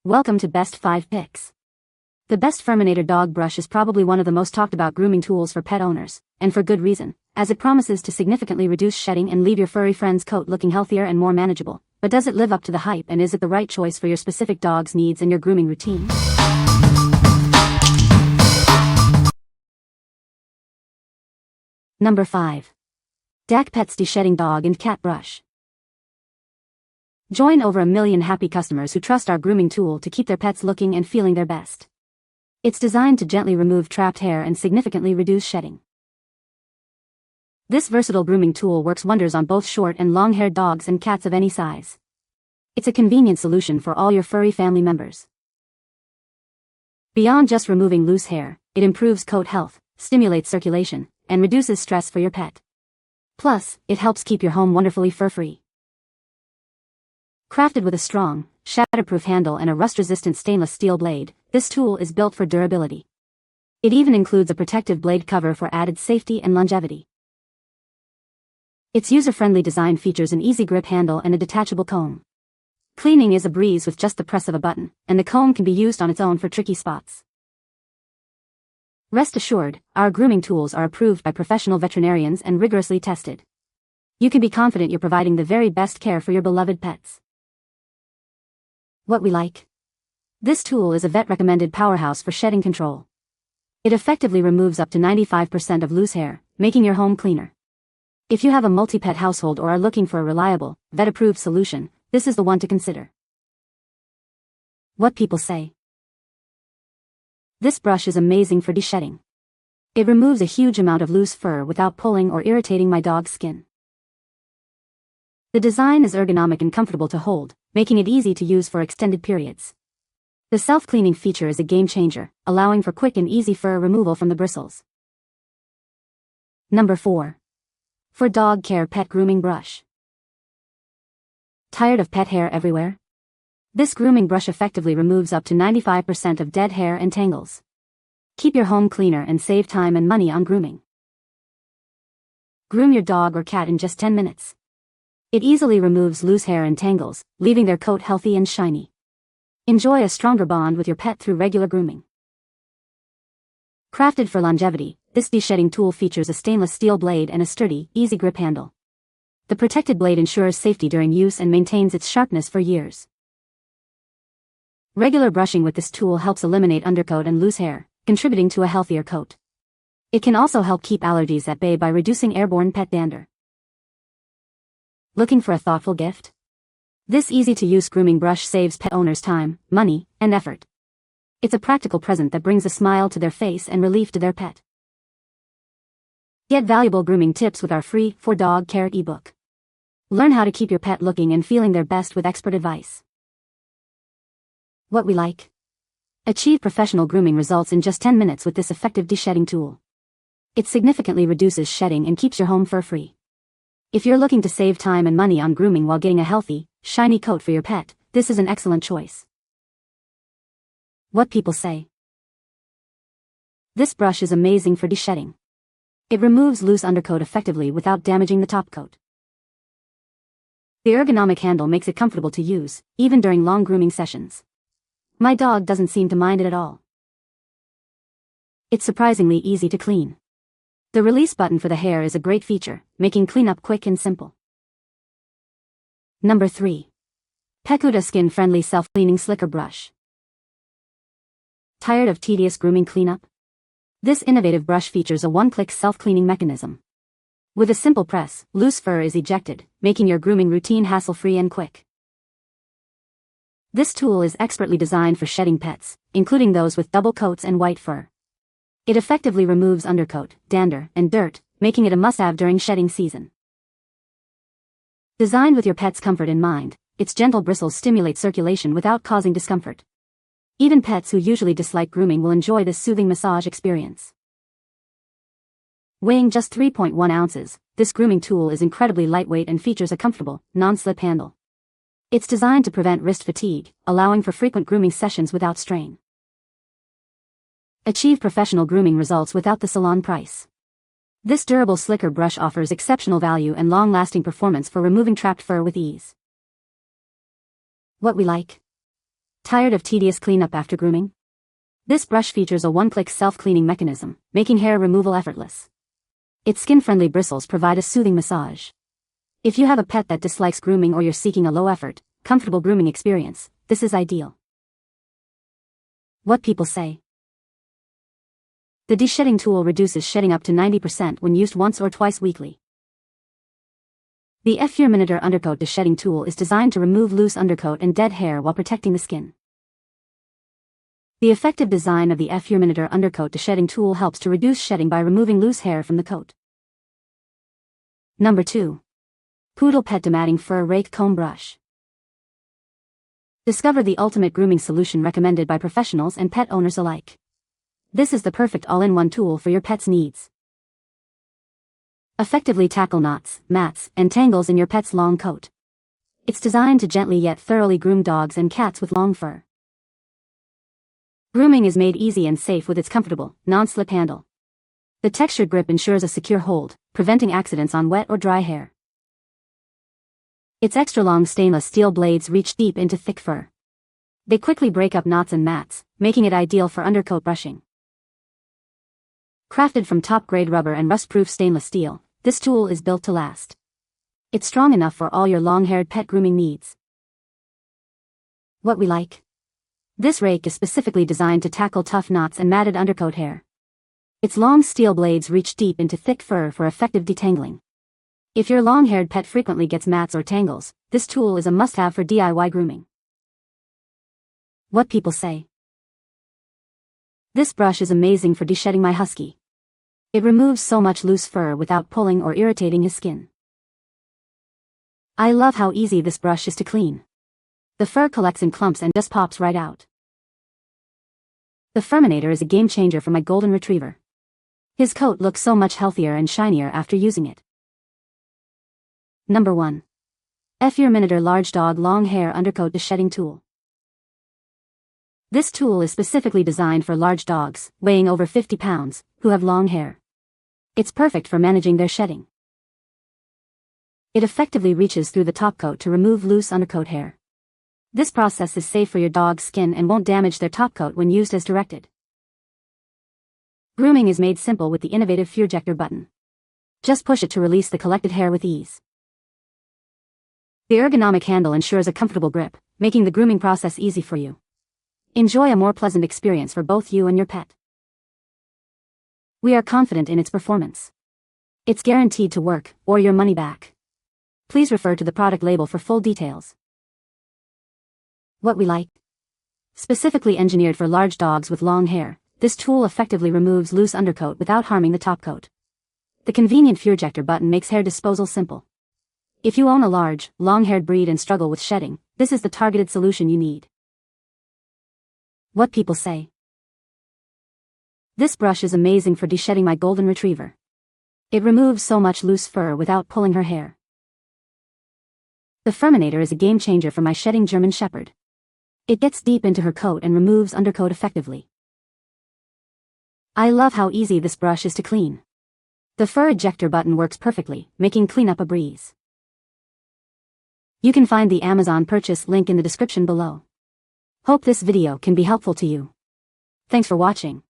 Welcome to Best 5 Picks. The Best Furminator Dog Brush is probably one of the most talked about grooming tools for pet owners, and for good reason, as it promises to significantly reduce shedding and leave your furry friend's coat looking healthier and more manageable. But does it live up to the hype, and is it the right choice for your specific dog's needs and your grooming routine? Number 5. DakPets Deshedding Dog and Cat Brush. Join over 1 million happy customers who trust our grooming tool to keep their pets looking and feeling their best. It's designed to gently remove trapped hair and significantly reduce shedding. This versatile grooming tool works wonders on both short and long-haired dogs and cats of any size. It's a convenient solution for all your furry family members. Beyond just removing loose hair, it improves coat health, stimulates circulation, and reduces stress for your pet. Plus, it helps keep your home wonderfully fur-free. Crafted with a strong, shatterproof handle and a rust-resistant stainless steel blade, this tool is built for durability. It even includes a protective blade cover for added safety and longevity. Its user-friendly design features an easy grip handle and a detachable comb. Cleaning is a breeze with just the press of a button, and the comb can be used on its own for tricky spots. Rest assured, our grooming tools are approved by professional veterinarians and rigorously tested. You can be confident you're providing the very best care for your beloved pets. What we like. This tool is a vet-recommended powerhouse for shedding control. It effectively removes up to 95% of loose hair, making your home cleaner. If you have a multi-pet household or are looking for a reliable, vet-approved solution, this is the one to consider. What people say. This brush is amazing for deshedding. It removes a huge amount of loose fur without pulling or irritating my dog's skin. The design is ergonomic and comfortable to hold, making it easy to use for extended periods. The self-cleaning feature is a game-changer, allowing for quick and easy fur removal from the bristles. Number 4. For Dog Care Pet Grooming Brush. Tired of pet hair everywhere? This grooming brush effectively removes up to 95% of dead hair and tangles. Keep your home cleaner and save time and money on grooming. Groom your dog or cat in just 10 minutes. It easily removes loose hair and tangles, leaving their coat healthy and shiny. Enjoy a stronger bond with your pet through regular grooming. Crafted for longevity, this deshedding tool features a stainless steel blade and a sturdy, easy grip handle. The protected blade ensures safety during use and maintains its sharpness for years. Regular brushing with this tool helps eliminate undercoat and loose hair, contributing to a healthier coat. It can also help keep allergies at bay by reducing airborne pet dander. Looking for a thoughtful gift? This easy-to-use grooming brush saves pet owners time, money, and effort. It's a practical present that brings a smile to their face and relief to their pet. Get valuable grooming tips with our free For Dog Care ebook. Learn how to keep your pet looking and feeling their best with expert advice. What we like. Achieve professional grooming results in just 10 minutes with this effective deshedding tool. It significantly reduces shedding and keeps your home fur-free. If you're looking to save time and money on grooming while getting a healthy, shiny coat for your pet, this is an excellent choice. What people say. This brush is amazing for deshedding. It removes loose undercoat effectively without damaging the top coat. The ergonomic handle makes it comfortable to use, even during long grooming sessions. My dog doesn't seem to mind it at all. It's surprisingly easy to clean. The release button for the hair is a great feature, making cleanup quick and simple. Number 3. Pecute Skin-Friendly Self-Cleaning Slicker Brush. Tired of tedious grooming cleanup? This innovative brush features a one-click self-cleaning mechanism. With a simple press, loose fur is ejected, making your grooming routine hassle-free and quick. This tool is expertly designed for shedding pets, including those with double coats and white fur. It effectively removes undercoat, dander, and dirt, making it a must-have during shedding season. Designed with your pet's comfort in mind, its gentle bristles stimulate circulation without causing discomfort. Even pets who usually dislike grooming will enjoy this soothing massage experience. Weighing just 3.1 ounces, this grooming tool is incredibly lightweight and features a comfortable, non-slip handle. It's designed to prevent wrist fatigue, allowing for frequent grooming sessions without strain. Achieve professional grooming results without the salon price. This durable slicker brush offers exceptional value and long-lasting performance for removing trapped fur with ease. What we like. Tired of tedious cleanup after grooming? This brush features a one-click self-cleaning mechanism, making hair removal effortless. Its skin-friendly bristles provide a soothing massage. If you have a pet that dislikes grooming or you're seeking a low-effort, comfortable grooming experience, this is ideal. What people say. The deshedding tool reduces shedding up to 90% when used once or twice weekly. The Furminator Undercoat Deshedding tool is designed to remove loose undercoat and dead hair while protecting the skin. The effective design of the Furminator Undercoat Deshedding tool helps to reduce shedding by removing loose hair from the coat. Number 2. Poodle Pet Dematting Fur Rake Comb Brush. Discover the ultimate grooming solution recommended by professionals and pet owners alike. This is the perfect all-in-one tool for your pet's needs. Effectively tackle knots, mats, and tangles in your pet's long coat. It's designed to gently yet thoroughly groom dogs and cats with long fur. Grooming is made easy and safe with its comfortable, non-slip handle. The textured grip ensures a secure hold, preventing accidents on wet or dry hair. Its extra-long stainless steel blades reach deep into thick fur. They quickly break up knots and mats, making it ideal for undercoat brushing. Crafted from top-grade rubber and rust-proof stainless steel, this tool is built to last. It's strong enough for all your long-haired pet grooming needs. What we like. This rake is specifically designed to tackle tough knots and matted undercoat hair. Its long steel blades reach deep into thick fur for effective detangling. If your long-haired pet frequently gets mats or tangles, this tool is a must-have for DIY grooming. What people say. This brush is amazing for deshedding my husky. It removes so much loose fur without pulling or irritating his skin. I love how easy this brush is to clean. The fur collects in clumps and just pops right out. The Furminator is a game changer for my golden retriever. His coat looks so much healthier and shinier after using it. Number 1. Furminator Large Dog Long Hair Undercoat Deshedding Tool. This tool is specifically designed for large dogs, weighing over 50 pounds, who have long hair. It's perfect for managing their shedding. It effectively reaches through the topcoat to remove loose undercoat hair. This process is safe for your dog's skin and won't damage their topcoat when used as directed. Grooming is made simple with the innovative Furjector button. Just push it to release the collected hair with ease. The ergonomic handle ensures a comfortable grip, making the grooming process easy for you. Enjoy a more pleasant experience for both you and your pet. We are confident in its performance. It's guaranteed to work, or your money back. Please refer to the product label for full details. What we like. Specifically engineered for large dogs with long hair, this tool effectively removes loose undercoat without harming the topcoat. The convenient Furjector button makes hair disposal simple. If you own a large, long-haired breed and struggle with shedding, this is the targeted solution you need. What people say. This brush is amazing for deshedding my golden retriever. It removes so much loose fur without pulling her hair. The Furminator is a game changer for my shedding German Shepherd. It gets deep into her coat and removes undercoat effectively. I love how easy this brush is to clean. The fur ejector button works perfectly, making cleanup a breeze. You can find the Amazon purchase link in the description below. Hope this video can be helpful to you. Thanks for watching.